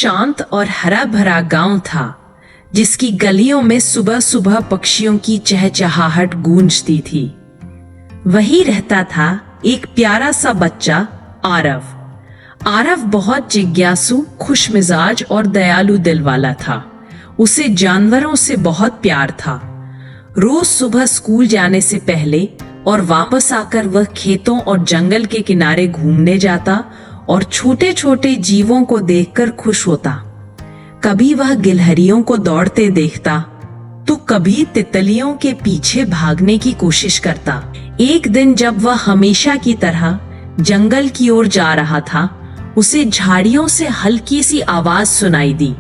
शांत और हरा भरा गांव था, जिसकी गलियों में सुबह सुबह पक्षियों की चहचहाहट गूंजती थी। वही रहता था एक प्यारा सा बच्चा, आरव। आरव बहुत जिज्ञासु, खुशमिजाज और दयालु दिल वाला था। उसे जानवरों से बहुत प्यार था। रोज सुबह स्कूल जाने से पहले और वापस आकर वह खेतों और जंगल के किनारे घूमने जाता और छोटे छोटे जीवों को देखकर खुश होता। कभी वह गिलहरियों को दौड़ते देखता तो कभी तितलियों के पीछे भागने की कोशिश करता। एक दिन जब वह हमेशा की तरह जंगल की ओर जा रहा था, उसे झाड़ियों से हल्की सी आवाज सुनाई दी।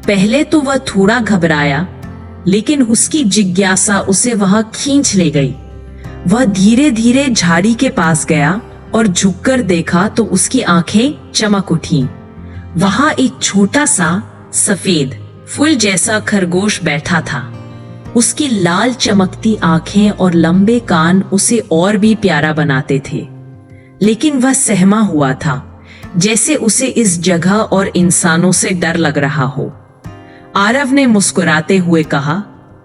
पहले तो वह थोड़ा घबराया, लेकिन उसकी जिज्ञासा उसे वहां खींच ले गई। वह धीरे धीरे झाड़ी के पास गया और झुककर देखा तो उसकी आंखें चमक उठी। वहां एक छोटा सा सफेद फूल जैसा खरगोश बैठा था। उसकी लाल चमकती आंखें और लंबे कान उसे और भी प्यारा बनाते थे, लेकिन वह सहमा हुआ था, जैसे उसे इस जगह और इंसानों से डर लग रहा हो। आरव ने मुस्कुराते हुए कहा,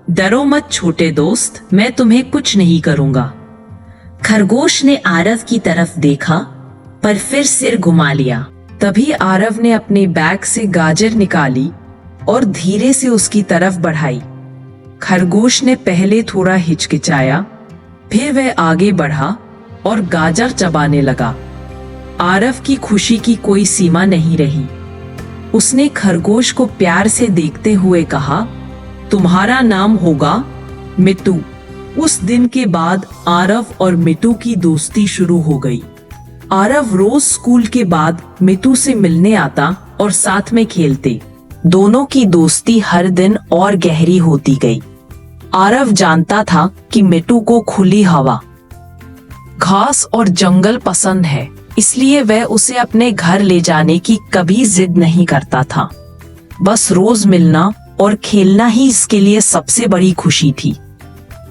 डरो मत छोटे दोस्त, मैं तुम्हें कुछ नहीं करूंगा। खरगोश ने आरव की तरफ देखा, पर फिर सिर घुमा लिया। तभी आरव ने अपने बैग से गाजर निकाली और धीरे से उसकी तरफ बढ़ाई। खरगोश ने पहले थोड़ा हिचकिचाया, फिर वह आगे बढ़ा और गाजर चबाने लगा। आरव की खुशी की कोई सीमा नहीं रही। उसने खरगोश को प्यार से देखते हुए कहा, तुम्हारा नाम होगा मिट्टू। उस दिन के बाद आरव और मिट्टू की दोस्ती शुरू हो गई। आरव रोज स्कूल के बाद मिट्टू से मिलने आता और साथ में खेलते। दोनों की दोस्ती हर दिन और गहरी होती गई। आरव जानता था कि मिट्टू को खुली हवा, घास और जंगल पसंद है, इसलिए वह उसे अपने घर ले जाने की कभी जिद नहीं करता था। बस रोज मिलना और खेलना ही इसके लिए सबसे बड़ी खुशी थी।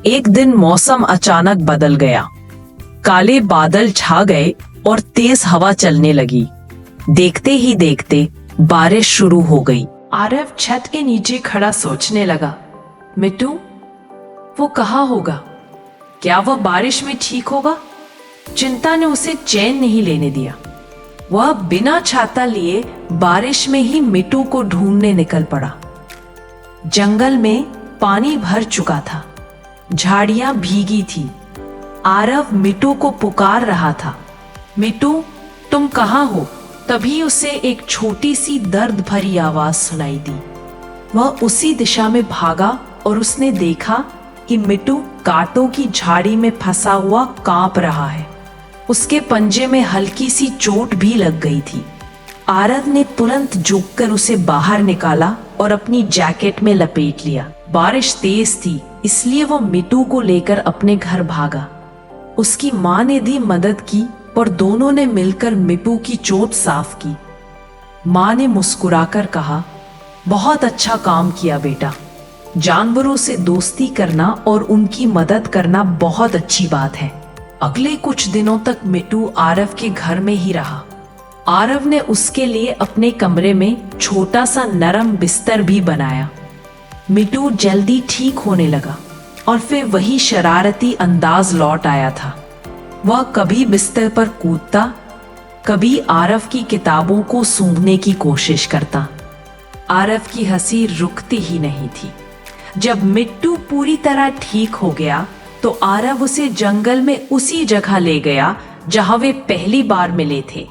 एक दिन मौसम अचानक बदल गया। काले बादल छा गए और तेज हवा चलने लगी। देखते ही देखते बारिश शुरू हो गई। आरव छत के नीचे खड़ा सोचने लगा, मिट्टू वो कहाँ होगा? क्या वह बारिश में ठीक होगा? चिंता ने उसे चैन नहीं लेने दिया। वह बिना छाता लिए बारिश में ही मिट्टू को ढूंढने निकल पड़ा। जंगल में पानी भर चुका था, झाड़ियां भीगी थी। आरव मिट्टू को पुकार रहा था, मिट्टू तुम कहाँ हो? तभी उसे एक छोटी सी दर्द भरी आवाज सुनाई दी। वह उसी दिशा में भागा और उसने देखा कि मिट्टू कांटों की झाड़ी में फंसा हुआ कांप रहा है। उसके पंजे में हल्की सी चोट भी लग गई थी। आरव ने तुरंत झुककर उसे बाहर निकाला और अपनी जैकेट में लपेट लिया। बारिश तेज थी, इसलिए वो मिट्टू को लेकर अपने घर भागा। उसकी माँ ने भी मदद की और दोनों ने मिलकर मिट्टू की चोट साफ की। माँ ने मुस्कुराकर कहा, बहुत अच्छा काम किया बेटा। जानवरों से दोस्ती करना और उनकी मदद करना बहुत अच्छी बात है। अगले कुछ दिनों तक मिट्टू आरव के घर में ही रहा। आरव ने उसके लिए अपने कमरे में छोटा सा नरम बिस्तर भी बनाया। मिट्टू जल्दी ठीक होने लगा और फिर वही शरारती अंदाज लौट आया था। वह कभी बिस्तर पर कूदता, कभी आरव की किताबों को सूंघने की कोशिश करता। आरव की हंसी रुकती ही नहीं थी। जब मिट्टू पूरी तरह ठीक हो गया तो आरव उसे जंगल में उसी जगह ले गया जहां वे पहली बार मिले थे।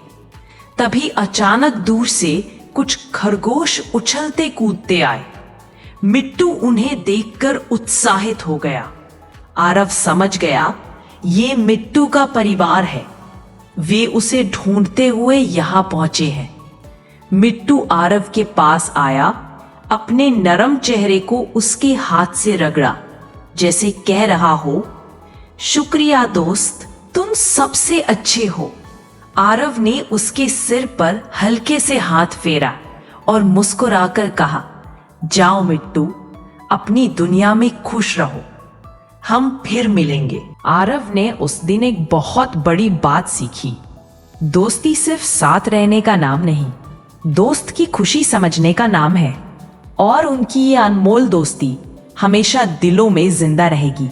तभी अचानक दूर से कुछ खरगोश उछलते कूदते आए। मिट्टू उन्हें देखकर उत्साहित हो गया। आरव समझ गया ये मिट्टू का परिवार है। वे उसे ढूंढते हुए यहां पहुंचे हैं। मिट्टू आरव के पास आया, अपने नरम चेहरे को उसके हाथ से रगड़ा, जैसे कह रहा हो, शुक्रिया दोस्त, तुम सबसे अच्छे हो। आरव ने उसके सिर पर हल्के से हाथ फेरा और मुस्कुराकर कहा, जाओ मिट्टू, अपनी दुनिया में खुश रहो, हम फिर मिलेंगे। आरव ने उस दिन एक बहुत बड़ी बात सीखी। दोस्ती सिर्फ साथ रहने का नाम नहीं, दोस्त की खुशी समझने का नाम है और उनकी ये अनमोल दोस्ती हमेशा दिलों में जिंदा रहेगी।